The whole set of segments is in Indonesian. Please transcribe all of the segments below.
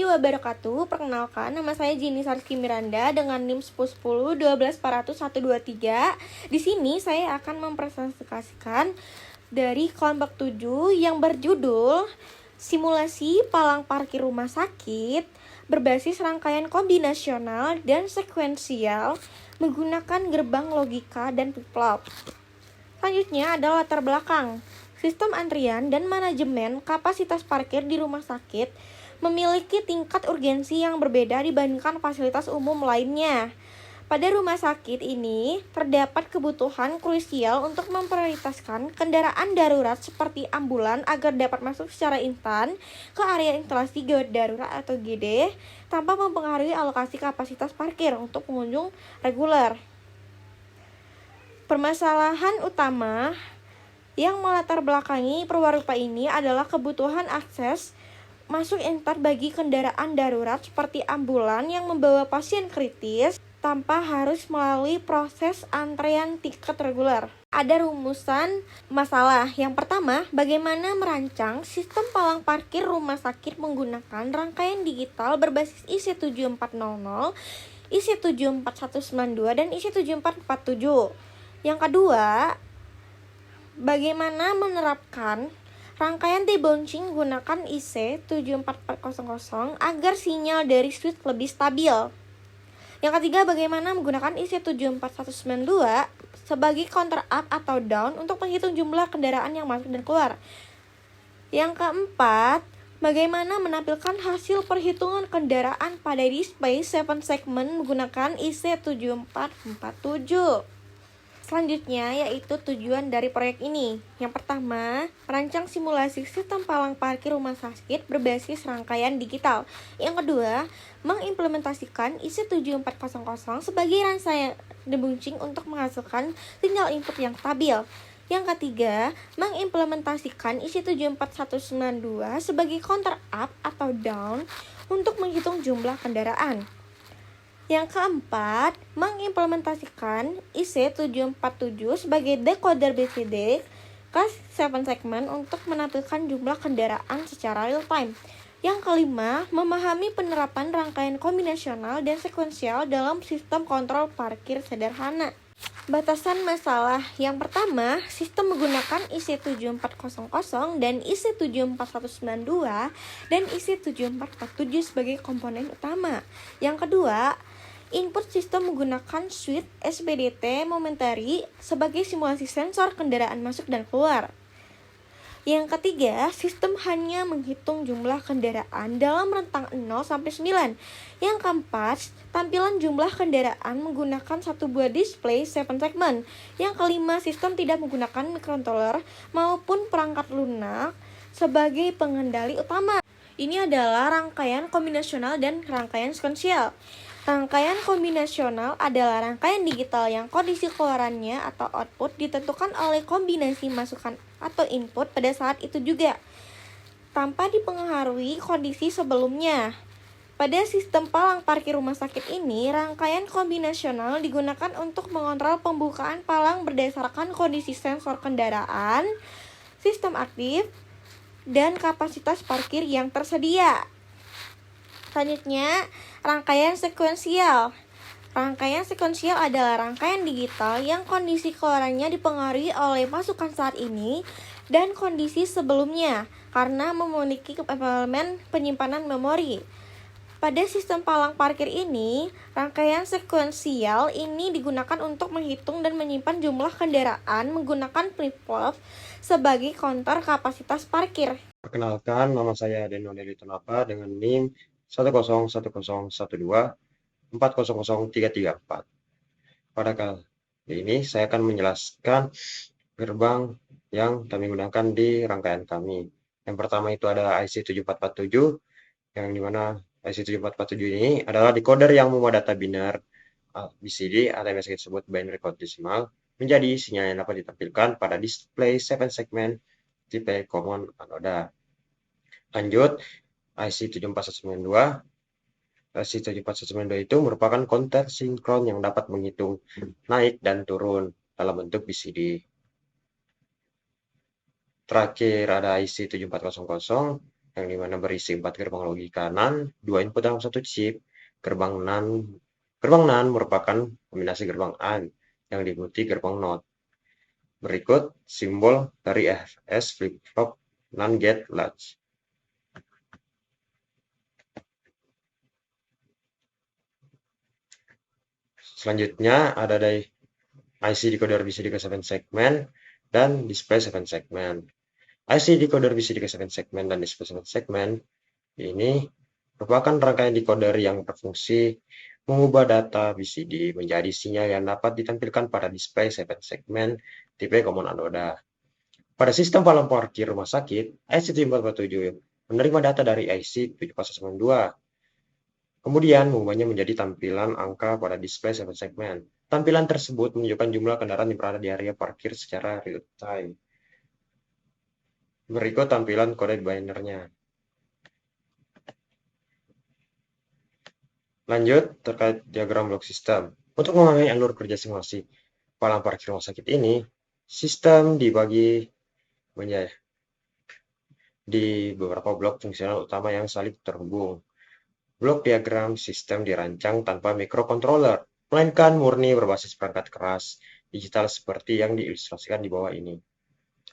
wabarakatuh. Perkenalkan, nama saya Jini Sarski Miranda dengan NIM 1010 12400 123. Di sini saya akan mempresentasikan dari kelompok 7 yang berjudul Simulasi Palang Parkir Rumah Sakit berbasis rangkaian kombinasional dan sekuensial menggunakan gerbang logika dan flip-flop. Selanjutnya adalah latar belakang. Sistem antrian dan manajemen kapasitas parkir di rumah sakit memiliki tingkat urgensi yang berbeda dibandingkan fasilitas umum lainnya. Pada rumah sakit ini, terdapat kebutuhan krusial untuk memprioritaskan kendaraan darurat seperti ambulan agar dapat masuk secara instan ke area instalasi gawat darurat atau GD tanpa mempengaruhi alokasi kapasitas parkir untuk pengunjung reguler. Permasalahan utama yang melatar belakangi perwarupa ini adalah kebutuhan akses masuk instan bagi kendaraan darurat seperti ambulan yang membawa pasien kritis tanpa harus melalui proses antrean tiket reguler. Ada rumusan masalah. Yang pertama, bagaimana merancang sistem palang parkir rumah sakit menggunakan rangkaian digital berbasis IC7400, IC74192, dan IC7447. Yang kedua, bagaimana menerapkan rangkaian debouncing menggunakan IC74400 agar sinyal dari switch lebih stabil. Yang ketiga, bagaimana menggunakan IC74192 sebagai counter up atau down untuk menghitung jumlah kendaraan yang masuk dan keluar. Yang keempat, bagaimana menampilkan hasil perhitungan kendaraan pada display 7 segment menggunakan IC7447. Selanjutnya yaitu tujuan dari proyek ini. Yang pertama, merancang simulasi sistem palang parkir rumah sakit berbasis rangkaian digital. Yang kedua, mengimplementasikan IC7400 sebagai rangkaian debouncing untuk menghasilkan sinyal input yang stabil. Yang ketiga, mengimplementasikan IC74192 sebagai counter up atau down untuk menghitung jumlah kendaraan. Yang keempat, mengimplementasikan IC747 sebagai decoder BCD kelas 7 segment untuk menampilkan jumlah kendaraan secara real time. Yang kelima, memahami penerapan rangkaian kombinasional dan sekuensial dalam sistem kontrol parkir sederhana. Batasan masalah. Yang pertama, sistem menggunakan IC7400 dan IC74192 dan IC7447 sebagai komponen utama. Yang kedua, input sistem menggunakan switch SPDT momentary sebagai simulasi sensor kendaraan masuk dan keluar. Yang ketiga, sistem hanya menghitung jumlah kendaraan dalam rentang 0 sampai 9. Yang keempat, tampilan jumlah kendaraan menggunakan satu buah display 7 segment. Yang kelima, sistem tidak menggunakan microcontroller maupun perangkat lunak sebagai pengendali utama. Ini adalah rangkaian kombinasional dan rangkaian sekuensial. Rangkaian kombinasional adalah rangkaian digital yang kondisi keluarannya atau output ditentukan oleh kombinasi masukan atau input pada saat itu juga, tanpa dipengaruhi kondisi sebelumnya. Pada sistem palang parkir rumah sakit ini, rangkaian kombinasional digunakan untuk mengontrol pembukaan palang berdasarkan kondisi sensor kendaraan, sistem aktif, dan kapasitas parkir yang tersedia. Selanjutnya, rangkaian sekuensial. Rangkaian sekuensial adalah rangkaian digital yang kondisi keluarannya dipengaruhi oleh masukan saat ini dan kondisi sebelumnya karena memiliki elemen penyimpanan memori. Pada sistem palang parkir ini, rangkaian sekuensial ini digunakan untuk menghitung dan menyimpan jumlah kendaraan menggunakan flip-flop sebagai counter kapasitas parkir. Perkenalkan, nama saya Deno Deli Tonapa dengan NIM 1010124003334. Pada kali ini saya akan menjelaskan gerbang yang kami gunakan di rangkaian kami. Yang pertama itu ada IC7447, yang dimana IC7447 ini adalah decoder yang membawa data biner BCD atau yang biasa disebut binary code decimal menjadi sinyal yang dapat ditampilkan pada display 7 segment tipe common anoda. Lanjut, IC74192. IC74192 itu merupakan counter sinkron yang dapat menghitung naik dan turun dalam bentuk BCD. Terakhir ada IC7400 yang dimana berisi 4 gerbang logika NAND, 2 input dalam satu chip. Gerbang NAND merupakan kombinasi gerbang AND yang diikuti gerbang NOT. Berikut simbol dari FS flip-flop NAND gate latch. Selanjutnya ada dari IC decoder BCD ke 7 segmen dan display 7 segmen. IC decoder BCD ke 7 segmen dan display 7 segmen ini merupakan rangkaian decoder yang berfungsi mengubah data BCD menjadi sinyal yang dapat ditampilkan pada display 7 segmen tipe common anoda. Pada sistem palang parkir rumah sakit, IC7447 menerima data dari IC 7492, kemudian mengubahnya menjadi tampilan angka pada display 7 segmen. Tampilan tersebut menunjukkan jumlah kendaraan yang berada di area parkir secara real time. Berikut tampilan kode binernya. Lanjut, terkait diagram blok sistem. Untuk memahami alur kerja simulasi palang parkir rumah sakit ini, sistem dibagi menjadi di beberapa blok fungsional utama yang saling terhubung. Blok diagram sistem dirancang tanpa microcontroller, melainkan murni berbasis perangkat keras digital seperti yang diilustrasikan di bawah ini.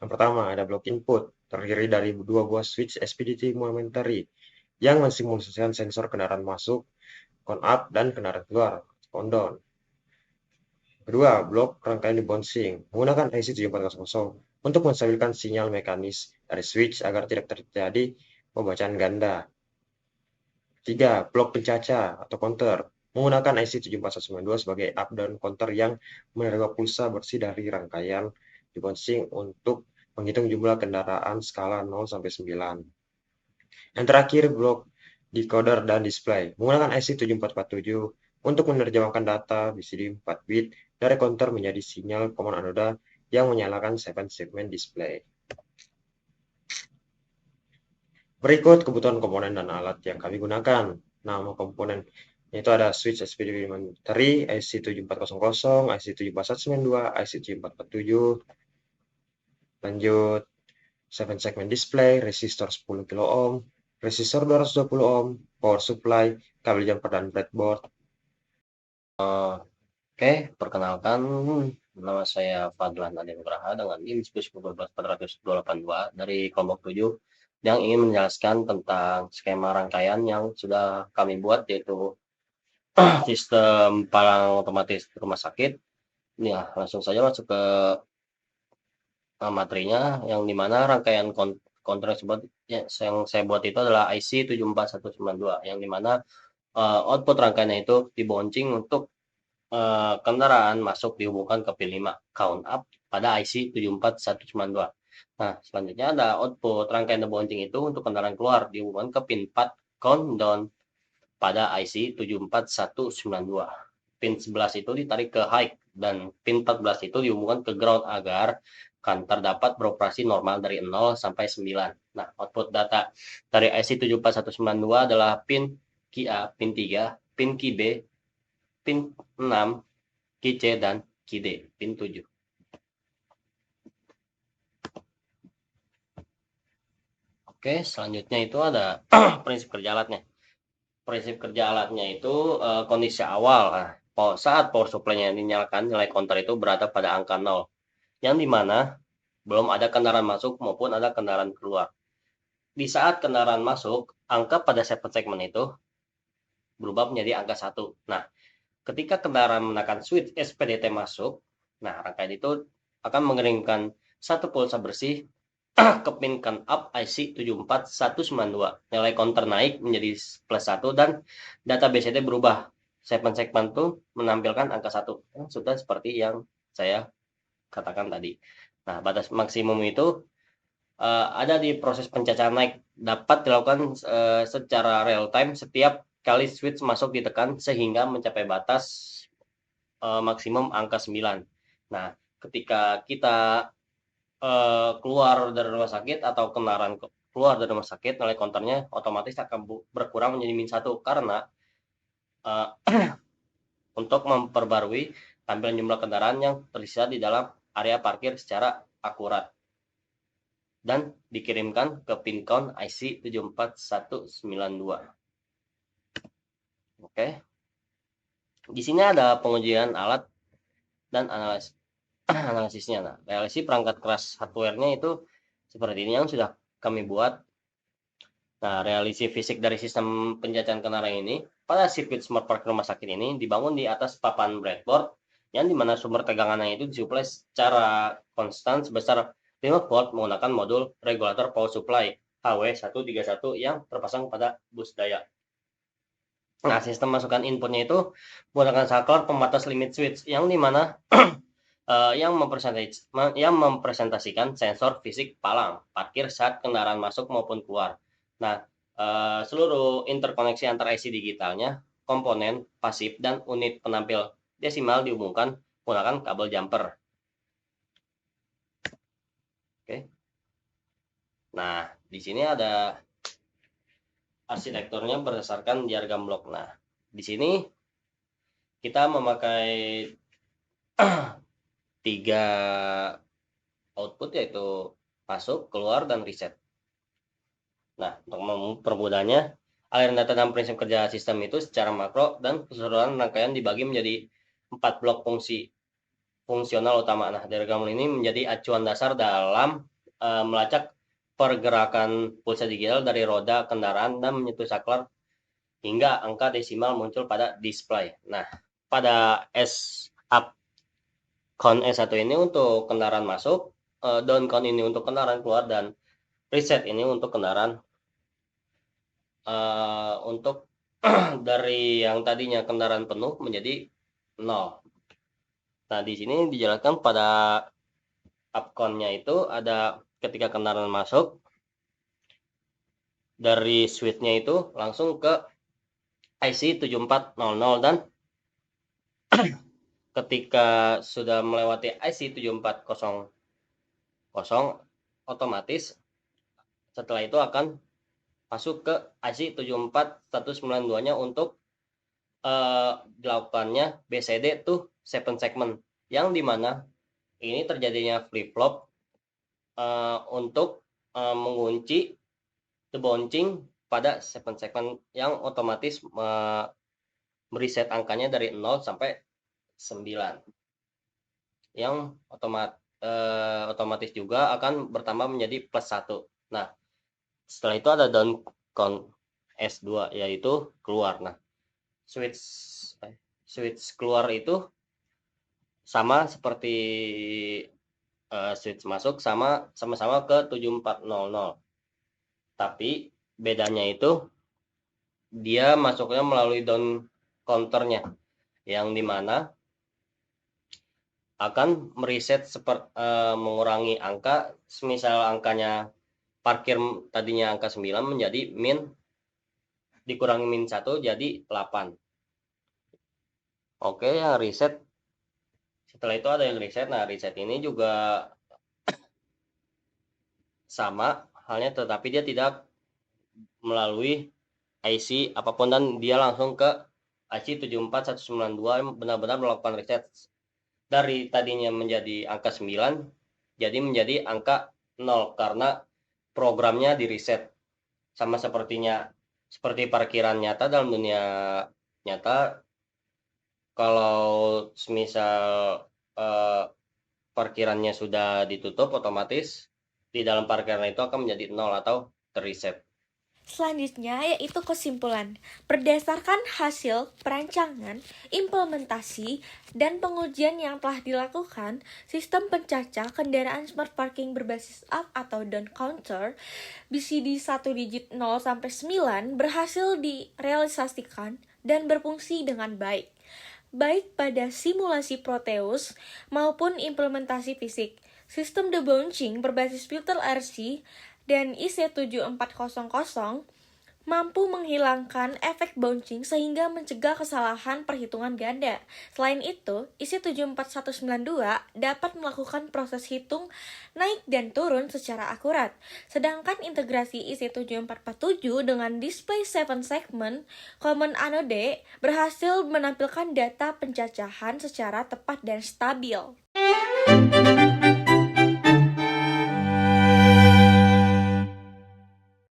Yang pertama, ada blok input, terdiri dari 2 buah switch SPDT momentary yang mensimulasikan sensor kendaraan masuk, count up, dan kendaraan keluar, count down. Kedua, blok rangkaian debouncing menggunakan IC7400 untuk menstabilkan sinyal mekanis dari switch agar tidak terjadi pembacaan ganda. Tiga, blok pencaca atau counter menggunakan IC74192 sebagai up-down counter yang menerima pulsa bersih dari rangkaian debouncing untuk menghitung jumlah kendaraan skala 0 sampai 9. Yang terakhir, blok decoder dan display menggunakan IC7447 untuk menerjemahkan data BCD 4 bit dari counter menjadi sinyal common anoda yang menyalakan 7 segmen display. Berikut kebutuhan komponen dan alat yang kami gunakan. Nama komponen yaitu ada switch SPDT momentary, IC7400, IC74192, IC7447. Lanjut, 7 segmen display, resistor 10 kilo ohm, resistor 220 ohm, power supply, kabel jumper dan breadboard. Oke, perkenalkan, nama saya Fadlan Adenugraha dengan NIM 19482 dari kelompok 7 yang ingin menjelaskan tentang skema rangkaian yang sudah kami buat, yaitu sistem palang otomatis rumah sakit. Ya, langsung saja masuk ke materinya, yang dimana rangkaian konter yang saya buat itu adalah IC 74192, yang dimana output rangkaiannya itu dibouncing untuk kendaraan masuk dihubungkan ke pin 5 count up pada IC 74192. Nah, selanjutnya ada output rangkaian debouncing itu untuk kendaraan keluar dihubungkan ke pin 4 count down pada IC 74192. Pin 11 itu ditarik ke high dan pin 14 itu dihubungkan ke ground agar kantor dapat beroperasi normal dari 0 sampai 9. Nah, output data dari IC 74192 adalah pin QA, pin 3, pin QB, pin 6, QC, dan QD, pin 7. Oke, selanjutnya itu ada prinsip kerja alatnya. Prinsip kerja alatnya itu kondisi awal. Nah, saat power supply-nya dinyalakan, nilai counter itu berada pada angka 0. Yang dimana belum ada kendaraan masuk maupun ada kendaraan keluar. Di saat kendaraan masuk, angka pada segmen itu berubah menjadi angka 1. Nah, ketika kendaraan menekan switch SPDT masuk, nah rangkaian itu akan mengirimkan satu pulsa bersih ke pin count up IC 74192. Nilai counter naik menjadi plus 1 dan data BCD berubah. Segmen itu menampilkan angka 1. Sudah seperti yang saya katakan tadi. Nah, batas maksimum itu ada di proses pencacaan naik, dapat dilakukan secara real time setiap kali switch masuk ditekan sehingga mencapai batas maksimum angka 9. Nah, ketika kita keluar dari rumah sakit atau kendaraan keluar dari rumah sakit, nilai counternya otomatis akan berkurang menjadi -1 karena untuk memperbarui tampilan jumlah kendaraan yang tersisa di dalam area parkir secara akurat. dan dikirimkan ke pin count IC 74192. Oke. Di sini ada pengujian alat dan analisisnya. Nah, realisasi perangkat keras hardware-nya itu seperti ini yang sudah kami buat. Nah, realisasi fisik dari sistem penjajahan kendaraan ini pada sirkuit smart park rumah sakit ini dibangun di atas papan breadboard yang dimana sumber tegangannya itu disuplai secara konstan sebesar 5 volt menggunakan modul regulator power supply HW131 yang terpasang pada bus daya. Nah, sistem masukan inputnya itu menggunakan saklar pembatas limit switch yang dimana yang mempresentasikan sensor fisik palang, parkir saat kendaraan masuk maupun keluar. Nah, seluruh interkoneksi antar IC digitalnya, komponen, pasif, dan unit penampil desimal dihubungkan menggunakan kabel jumper. Oke. Nah, di sini ada arsitekturnya berdasarkan diagram blok. Nah, di sini kita memakai 3 output yaitu masuk, keluar, dan reset. Nah, untuk mempermudahnya, aliran data dan prinsip kerja sistem itu secara makro dan keseluruhan rangkaian dibagi menjadi 4 blok fungsional utama. Nah, diagram ini menjadi acuan dasar dalam melacak pergerakan pulsa digital dari roda kendaraan dan menyentuh saklar hingga angka desimal muncul pada display. Nah, pada up count S1 ini untuk kendaraan masuk, down count ini untuk kendaraan keluar, dan reset ini untuk kendaraan untuk dari yang tadinya kendaraan penuh menjadi 0. Nah, di sini dijelaskan pada up count-nya itu ada ketika kendaraan masuk, dari switch-nya itu langsung ke IC 7400 dan ketika sudah melewati IC 7400 otomatis setelah itu akan masuk ke IC 74192-nya untuk dilakukannya BCD to 7 segment, yang dimana ini terjadinya flip-flop untuk mengunci the bouncing pada 7 segment yang otomatis mereset angkanya dari 0 sampai 9, yang otomatis juga akan bertambah menjadi plus 1. Nah, setelah itu ada down count S2 yaitu keluar. Nah, switch keluar itu sama seperti switch masuk, sama-sama ke 7400. Tapi bedanya itu dia masuknya melalui down counternya, yang dimana akan mereset mengurangi angka. Semisal angkanya parkir tadinya angka 9 menjadi min, dikurangi min 1 jadi 8. Oke, yang reset. Setelah itu ada yang reset. Nah, reset ini juga sama halnya, tetapi dia tidak melalui IC apapun dan dia langsung ke IC 74192 yang benar-benar melakukan reset dari tadinya menjadi angka 9 jadi menjadi angka 0 karena programnya di reset. Sama seperti parkiran nyata dalam dunia nyata, kalau semisal parkirannya sudah ditutup, otomatis di dalam parkiran itu akan menjadi 0 atau terreset. Selanjutnya yaitu kesimpulan. Berdasarkan hasil perancangan, implementasi, dan pengujian yang telah dilakukan, sistem pencacah kendaraan smart parking berbasis up atau down counter BCD 1 digit 0 sampai 9 berhasil direalisasikan dan berfungsi dengan baik pada simulasi Proteus maupun implementasi fisik. Sistem debouching berbasis filter RC dan IC7400 mampu menghilangkan efek bouncing sehingga mencegah kesalahan perhitungan ganda. Selain itu, IC74192 dapat melakukan proses hitung naik dan turun secara akurat. Sedangkan integrasi IC7447 dengan display 7 segment common anode berhasil menampilkan data pencacahan secara tepat dan stabil.